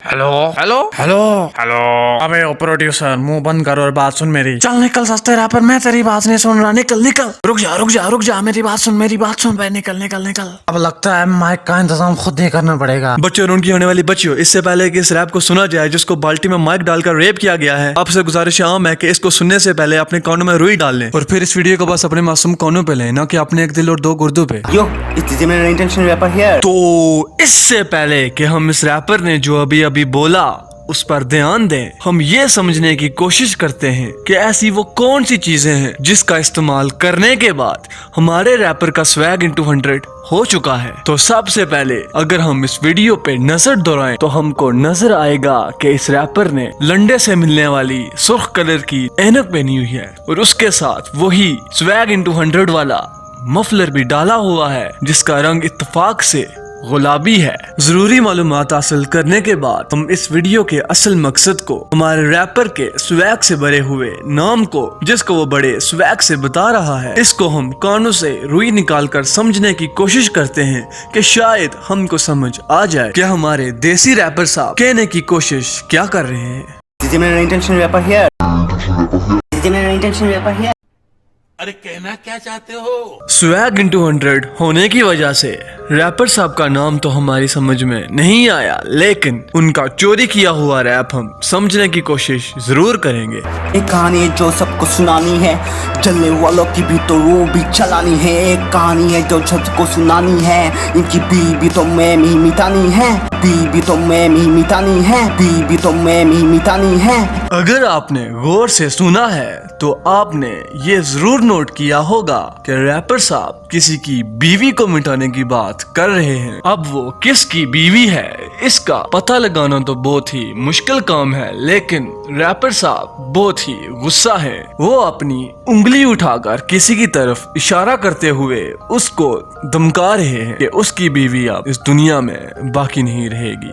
Hello hello hello hello. अबे ओ producer, मुंह बंद कर और बात सुन मेरी। चल निकल सस्ते रैपर, मैं तेरी बात नहीं सुन रहा। निकल निकल, रुक जा, मेरी बात सुन भाई। निकल निकल निकल। अब लगता है माइक का इंतजाम खुद ही करना पड़ेगा। बच्चों और उनकी होने वाली बच्चियों, इससे पहले कि इस रैप को सुना जाए जिसको बाल्टी में माइक डालकर रेप किया गया है, आपसे गुजारिश आम है कि इसको सुनने से पहले अपने कानों में रुई डाल लें और फिर इस वीडियो को बस अपने मासूम कानों पे लें, ना कि अपने एक दिल और दो गुर्दों पे। तो इससे पहले कि हम इस रैपर ने जो अभी अभी बोला उस पर ध्यान दें, हम ये समझने की कोशिश करते हैं कि ऐसी वो कौन सी चीजें हैं जिसका इस्तेमाल करने के बाद हमारे रैपर का स्वैग इनटू 100 हो चुका है। तो सबसे पहले अगर हम इस वीडियो पे नजर दौड़ाएं तो हमको नजर आएगा कि इस रैपर ने लंडे से मिलने वाली सुर्ख कलर की ऐनक पहनी हुई है और उसके साथ वही स्वैग इनटू 100 वाला मफलर भी डाला हुआ है जिसका रंग इत्तेफाक से गुलाबी है। जरूरी मालूमात हासिल करने के बाद हम इस वीडियो के असल मकसद को, हमारे रैपर के स्वैग से भरे हुए नाम को, जिसको वो बड़े स्वैग से बता रहा है, इसको हम कानों से रुई निकाल कर समझने की कोशिश करते हैं कि शायद हमको समझ आ जाए कि हमारे देसी रैपर साहब कहने की कोशिश क्या कर रहे हैं। अरे कहना क्या चाहते हो? स्वैग इनटू 100 होने की वजह से रैपर साहब का नाम तो हमारी समझ में नहीं आया, लेकिन उनका चोरी किया हुआ रैप हम समझने की कोशिश जरूर करेंगे। एक कहानी है जो सबको सुनानी है, जलने वालों की भी तो वो भी चलानी है। एक कहानी है जो सबको सुनानी है, इनकी बीबी तो मैं ही मिटानी है, बीबी तो मैं ही मिटानी है, बीबी तो मैं ही मिटानी है। अगर आपने गौर से सुना है तो आपने ये जरूर नोट किया होगा कि रैपर साहब किसी की बीवी को मिटाने की बात कर रहे हैं। अब वो किसकी बीवी है इसका पता लगाना तो बहुत ही मुश्किल काम है, लेकिन रैपर साहब बहुत ही गुस्सा है। वो अपनी उंगली उठाकर किसी की तरफ इशारा करते हुए उसको धमका रहे हैं कि उसकी बीवी अब इस दुनिया में बाकी नहीं रहेगी।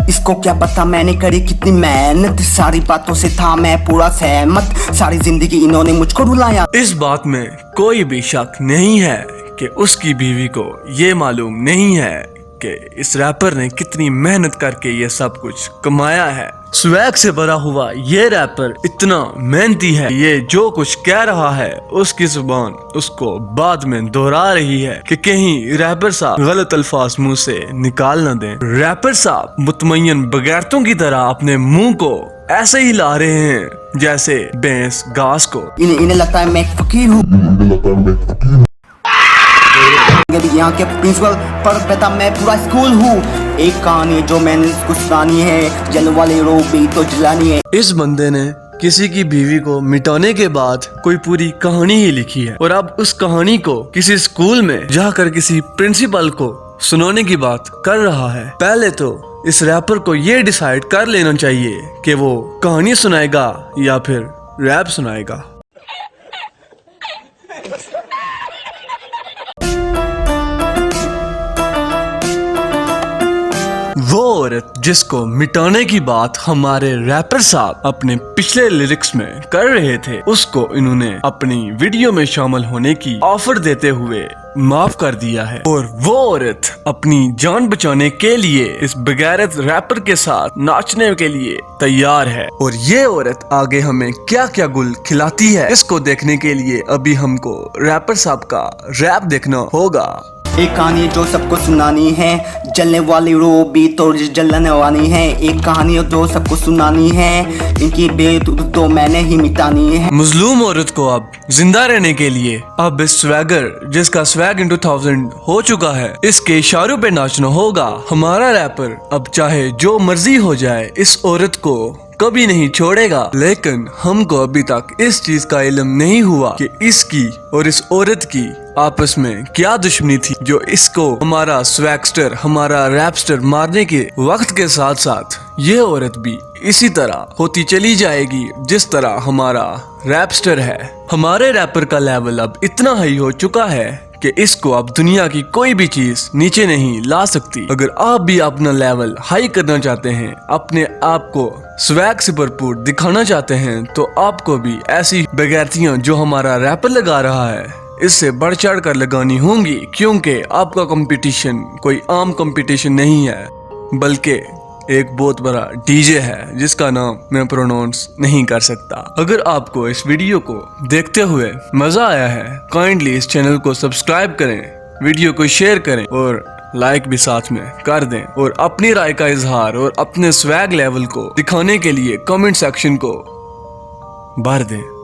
इसको क्या पता मैंने करी कितनी मेहनत, सारी बातों से था मैं पूरा सहमत, सारी जिंदगी इन्होंने मुझको रुलाया। इस बात में कोई भी शक नहीं है कि उसकी बीवी को ये मालूम नहीं है कि इस रैपर ने कितनी मेहनत करके ये सब कुछ कमाया है। स्वैग से भरा हुआ ये रैपर इतना मेहनती है, ये जो कुछ कह रहा है उसकी जुबान उसको बाद में दोहरा रही है कि कहीं रैपर साहब गलत अल्फाज मुंह से निकाल न दें। रैपर साहब मुतमय्यन बगैरतों की तरह अपने मुंह को ऐसे ही ला रहे हैं जैसे भैंस घास को। इन्हें लगता है मैं फकीर हूँ, यहाँ के प्रिंसिपल पर बेटा मैं पूरा स्कूल हूँ। एक कहानी जो मैंने इसको सुनानी है, जलने वाले रो भी तो जलानी है। इस बंदे ने किसी की बीवी को मिटाने के बाद कोई पूरी कहानी ही लिखी है और अब उस कहानी को किसी स्कूल में जाकर किसी प्रिंसिपल को सुनाने की बात कर रहा है। पहले तो इस रैपर को ये डिसाइड कर लेना चाहिए कि वो कहानी सुनाएगा या फिर रैप सुनाएगा। वो औरत जिसको मिटाने की बात हमारे रैपर साहब अपने पिछले लिरिक्स में कर रहे थे, उसको इन्होंने अपनी वीडियो में शामिल होने की ऑफर देते हुए माफ कर दिया है और वो औरत अपनी जान बचाने के लिए इस बगैरत रैपर के साथ नाचने के लिए तैयार है। और ये औरत आगे हमें क्या क्या गुल खिलाती है इसको देखने के लिए अभी हमको रैपर साहब का रैप देखना होगा। एक कहानी जो सबको सुनानी है, जलने वाली रो भी तो जलने वाली है। एक कहानी जो सबको सुनानी है, इनकी बेत तो मैंने ही मिटानी है। मजलूम औरत को अब जिंदा रहने के लिए अब इस स्वैगर जिसका स्वैग इनटू 1000 हो चुका है, इसके इशारों पे नाचना होगा। हमारा रैपर अब चाहे जो मर्जी हो जाए इस औरत को कभी नहीं छोड़ेगा, लेकिन हमको अभी तक इस चीज का इल्म नहीं हुआ कि इसकी और इस औरत की आपस में क्या दुश्मनी थी जो इसको हमारा स्वैगस्टर, हमारा रैपस्टर मारने के वक्त के साथ साथ ये औरत भी इसी तरह होती चली जाएगी जिस तरह हमारा रैपस्टर है। हमारे रैपर का लेवल अब इतना हाई हो चुका है कि इसको अब दुनिया की कोई भी चीज नीचे नहीं ला सकती। अगर आप भी अपना लेवल हाई करना चाहते हैं, अपने आप को स्वैग से भरपूर दिखाना चाहते हैं, तो आपको भी ऐसी बेगैरतियां जो हमारा रैपर लगा रहा है इससे बढ़ चढ़ कर लगानी होंगी, क्योंकि आपका कंपटीशन कोई आम कंपटीशन नहीं है। बल्कि एक बहुत बड़ा डीजे है जिसका नाम मैं प्रोनाउंस नहीं कर सकता। अगर आपको इस वीडियो को देखते हुए मजा आया है, काइंडली इस चैनल को सब्सक्राइब करें, वीडियो को शेयर करें और लाइक भी साथ में कर दें, और अपनी राय का इजहार और अपने स्वैग लेवल को दिखाने के लिए कमेंट सेक्शन को भर दें।